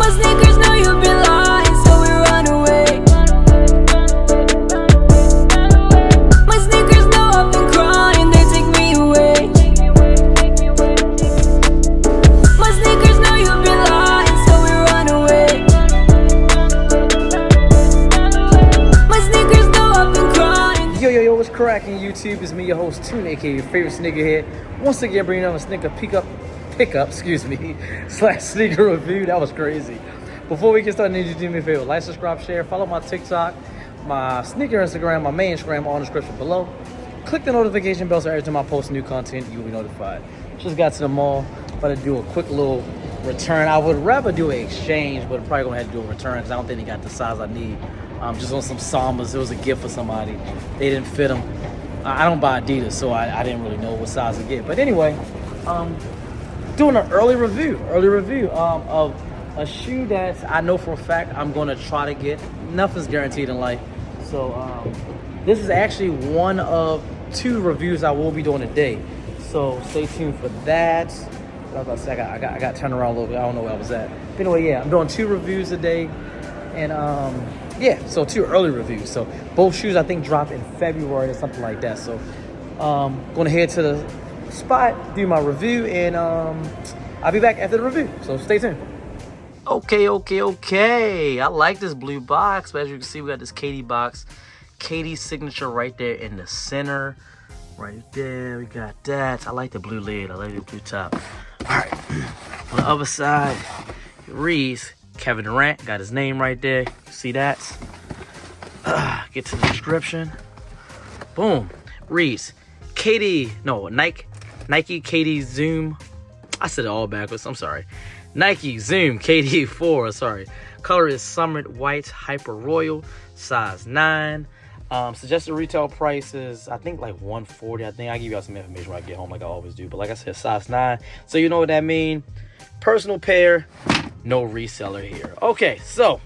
My sneakers know you've been lying, so we run away. My sneakers know I've been crying, they take me away. My sneakers know you've been lying, so we run away. My sneakers know I've been crying. Yo, what's cracking YouTube? It's me, your host, Tune, aka your favorite Sneakerhead. Once again, bringing up a sneaker pickup, excuse me, / sneaker review. That was crazy. Before we get started, I need you to do me a favor. Like, subscribe, share, follow my TikTok, my sneaker Instagram, my main Instagram, all in the description below. Click the notification bell so every time I post new content, you will be notified. Just got to the mall, about to do a quick little return. I would rather do an exchange, but I'm probably gonna have to do a return because I don't think they got the size I need. Just on some Sambas. It was a gift for somebody. They didn't fit them. I don't buy Adidas, so I didn't really know what size to get. But anyway, doing an early review of a shoe that I know for a fact I'm gonna try to get. Nothing's guaranteed in life. So this is actually one of 2 reviews I will be doing today. So stay tuned for that. I was about to say, I got turned around a little bit. I don't know where I was at. But anyway, yeah, I'm doing 2 reviews today. And yeah, so 2 early reviews. So both shoes I think drop in February or something like that. So gonna head to the spot, do my review, and I'll be back after the review. So stay tuned. Okay. I like this blue box, but as you can see, we got this Katie box. Katie's signature right there in the center. Right there, we got that. I like the blue lid. I like the blue top. All right, on the other side, it reads Kevin Durant. Got his name right there. See that? Get to the description. Boom. Reads Nike Katie Zoom. I said it all backwards. I'm sorry. Nike Zoom KD4. Sorry. Color is Summit White Hyper Royal. Size 9. Suggested retail price is, I think, like $140. I think I'll give you all some information when I get home, like I always do. But like I said, size 9. So you know what that means. Personal pair. No reseller here. Okay, so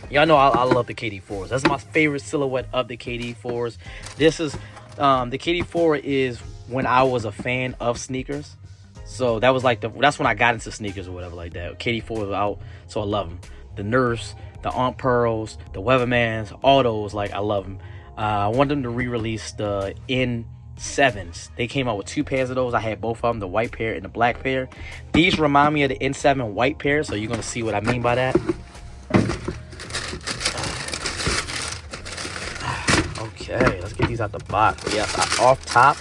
y'all know I love the KD4s. That's my favorite silhouette of the KD4s. This is the KD4 is when I was a fan of sneakers. So that was like that's when I got into sneakers or whatever like that. KD4 was out, so I love them. The Nerfs, the Aunt Pearls, the Weathermans, all those, like, I love them. I want them to re-release the N7s. They came out with 2 pairs of those. I had both of them, the white pair and the black pair. These remind me of the N7 white pair, so you're gonna see what I mean by that. Okay, let's get these out the box. But yes, off top,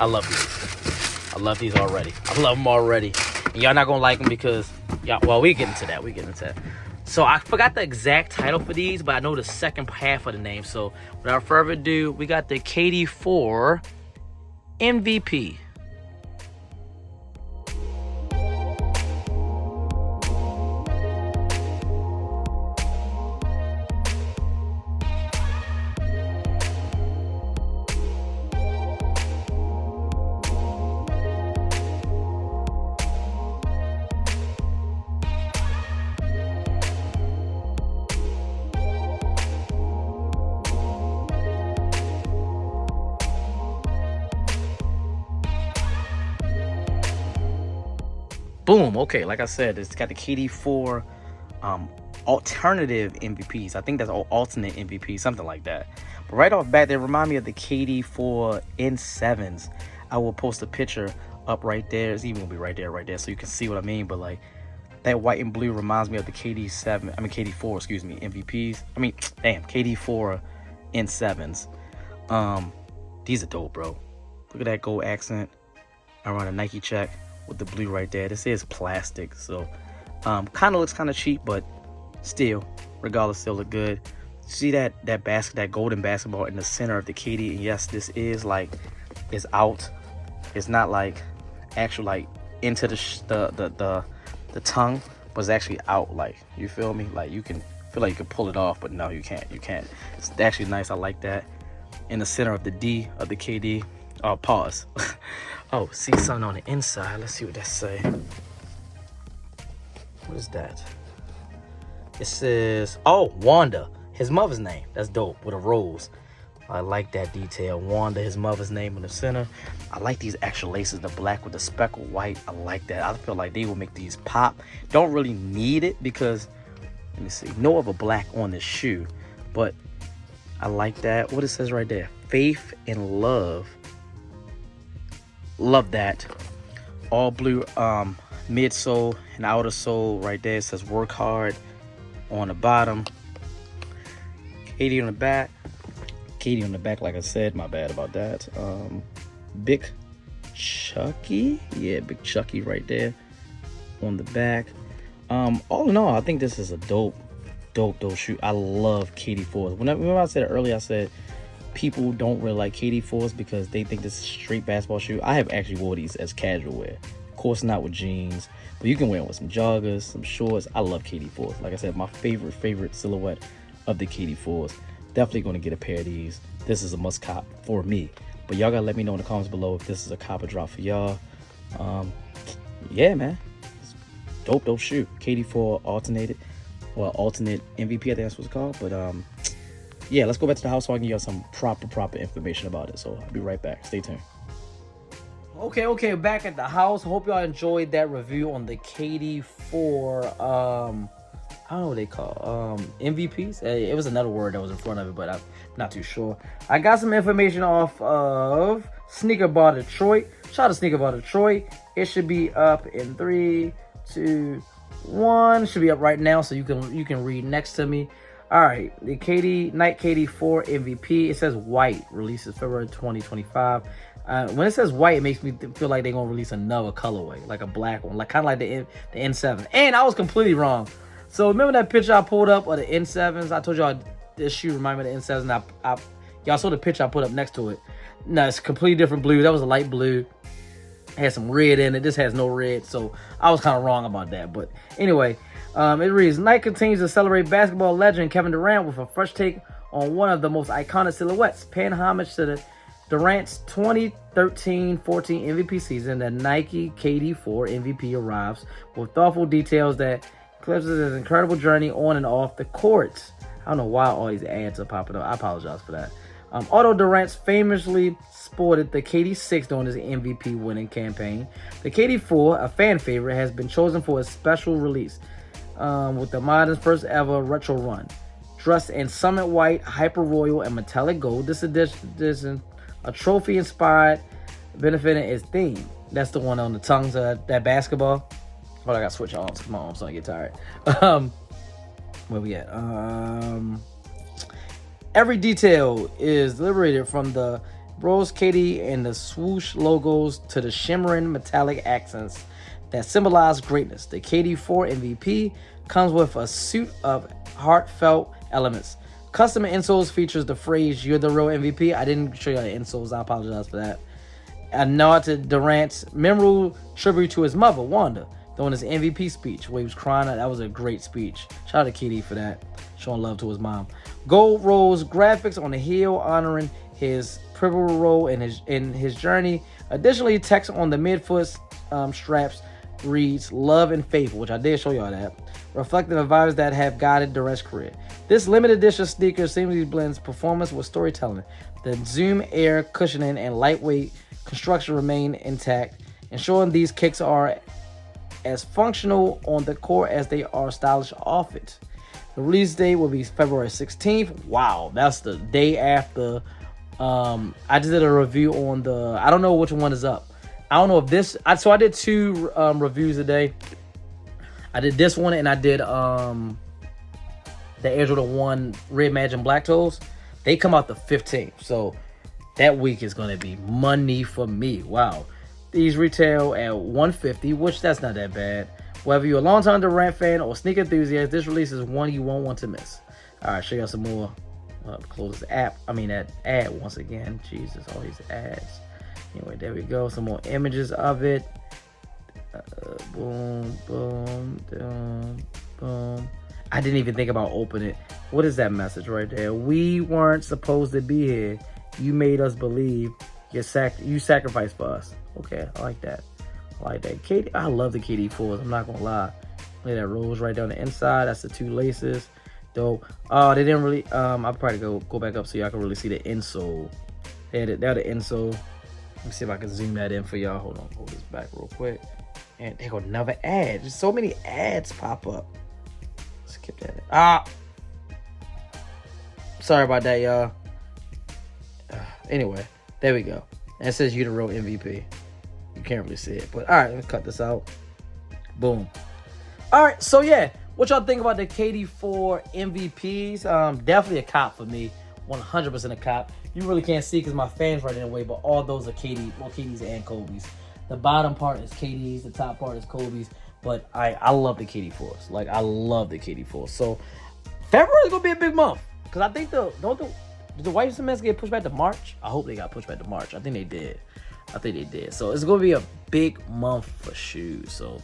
I love these. I love these already. I love them already. And y'all not gonna like them because we get into that. So I forgot the exact title for these, but I know the second half of the name. So without further ado, we got the KD4 MVP. Boom. Okay, like I said, it's got the KD4 alternative MVPs. I think that's alternate MVP, something like that. But right off bat, they remind me of the KD4 N7s. I will post a picture up right there. It's even gonna be right there, so you can see what I mean. But like that white and blue reminds me of the KD4, excuse me, MVPs. KD4 N7s. These are dope, bro. Look at that gold accent around a Nike check with the blue right there. This is plastic, so kind of looks kind of cheap, but still, regardless, still look good. See that golden basketball in the center of the KD? And yes, this is like, it's out. It's not like actual like into the tongue, but it's actually out. Like, you feel me? Like, you can feel like you can pull it off, but no, you can't. It's actually nice. I like that. In the center of the D of the KD. Oh, pause. Oh, see something on the inside. Let's see what that say. What is that? It says, oh, Wanda. His mother's name. That's dope. With a rose. I like that detail. Wanda, his mother's name in the center. I like these extra laces, the black with the speckled white. I like that. I feel like they will make these pop. Don't really need it because, let me see, no other black on this shoe. But I like that. What it says right there, faith and love. Love that. All blue midsole and outer sole right there. It says work hard on the bottom. Katie on the back. Katie on the back, like I said, my bad about that. Big Chucky. Yeah, Big Chucky right there on the back. All in all, I think this is a dope shoe. I love KD4s. Remember I said earlier, I said people don't really like KD4s because they think this is a straight basketball shoe. I have actually wore these as casual wear. Of course, not with jeans, but you can wear them with some joggers, some shorts. I love KD4s. Like I said, my favorite silhouette of the KD4s. Definitely going to get a pair of these. This is a must cop for me. But y'all gotta let me know in the comments below if this is a cop or drop for y'all. Yeah, man. Dope shoe. KD4 alternate MVP, I think that's what it's called. But yeah, let's go back to the house so I can give y'all some proper information about it. So I'll be right back. Stay tuned. Okay, back at the house. Hope y'all enjoyed that review on the KD4 I don't know what they call MVPs. It was another word that was in front of it, but I'm not too sure. I got some information off of Sneaker Bar Detroit. Shout out to Sneaker Bar Detroit. It should be up in 3, 2, 1. It should be up right now, so you can read next to me. All right, the Nike KD4 MVP. It says white. Releases February 2025. When it says white, it makes me feel like they're gonna release another colorway, like a black one, like kind of like the N7. And I was completely wrong. So remember that picture I pulled up of the N7s? I told y'all this shoe reminded me of the N7s. And y'all saw the picture I put up next to it. No, it's completely different blue. That was a light blue. It had some red in it. This has no red. So I was kind of wrong about that. But anyway, it reads, Nike continues to celebrate basketball legend Kevin Durant with a fresh take on one of the most iconic silhouettes. Paying homage to the Durant's 2013-14 MVP season, the Nike KD4 MVP arrives with thoughtful details that eclipses his incredible journey on and off the court. I don't know why all these ads are popping up. I apologize for that. Although Durant famously sported the KD6 during his MVP winning campaign, the KD4, a fan favorite, has been chosen for a special release with the modern's first ever retro run. Dressed in summit white, hyper royal, and metallic gold, this edition, a trophy inspired, benefiting its theme. That's the one on the tongues of that basketball. But I got to switch arms because my arms starting to get tired. Where we at? Every detail is liberated from the Rose Katie and the swoosh logos to the shimmering metallic accents that symbolize greatness. The KD4 MVP comes with a suit of heartfelt elements. Custom insoles features the phrase, "You're the real MVP." I didn't show you the insoles. I apologize for that. A nod to Durant's memorable tribute to his mother, Wanda, during his MVP speech where he was crying. That was a great speech. Shout out to KD for that, showing love to his mom. Gold rose graphics on the heel honoring his pivotal role in his journey. Additionally, text on the midfoot straps reads "Love and Faith," which I did show y'all that, reflecting the vibes that have guided Durant's career. This limited edition sneaker seamlessly blends performance with storytelling. The Zoom Air cushioning and lightweight construction remain intact, ensuring these kicks are as functional on the court as they are stylish off it. The release date will be February 16th. Wow, that's the day after. I just did a review on the, I don't know which one is up. I don't know if this, so I did two reviews today. I did this one and I did the Air Jordan 1 Red Magic Black Toes. They come out the 15th. So that week is going to be money for me. Wow. These retail at $150, which that's not that bad. Whether you're a longtime Durant fan or sneaker enthusiast, this release is one you won't want to miss. All right, show y'all some more. Close the app. that ad once again. Jesus, all these ads. Anyway, there we go. Some more images of it. Boom, boom, boom, boom. I didn't even think about opening it. What is that message right there? We weren't supposed to be here. You made us believe. You sacrificed for us. Okay, I like that. KD, I love the KD4s. I'm not gonna lie. Look at that rose right down the inside. That's the two laces. Dope. Oh, they didn't really. I'll probably go back up so y'all can really see the insole. They're the insole. Let me see if I can zoom that in for y'all. Hold on, hold this back real quick. And they go another ad. There's so many ads pop up. Skip that. Sorry about that, y'all. Anyway, there we go. And it says Utero MVP. You can't really see it, but all right, let me cut this out. Boom. All right, so yeah, what y'all think about the KD4 MVPs? Definitely a cop for me. 100% a cop. You really can't see because my fan's running away, but all those are KDs and Kobe's. The bottom part is KD's, the top part is Kobe's. But I love the KD4s. Like, I love the KD4s. So February is gonna be a big month because I think did the white semester get pushed back to March? I hope they got pushed back to March. I think they did. So it's gonna be a big month for shoes. So,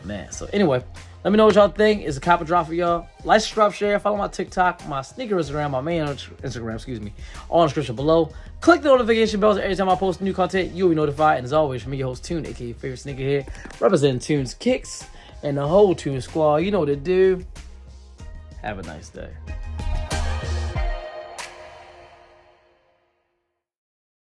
man. So anyway, let me know what y'all think. It's a copper drop for y'all. Like, subscribe, share, follow my TikTok, my sneaker Instagram, my main Instagram, all in the description below. Click the notification bells every time I post new content. You'll be notified. And as always, from me, your host, Tune, aka Favorite Sneakerhead, representing Tune's Kicks and the whole Tune Squad. You know what to do. Have a nice day.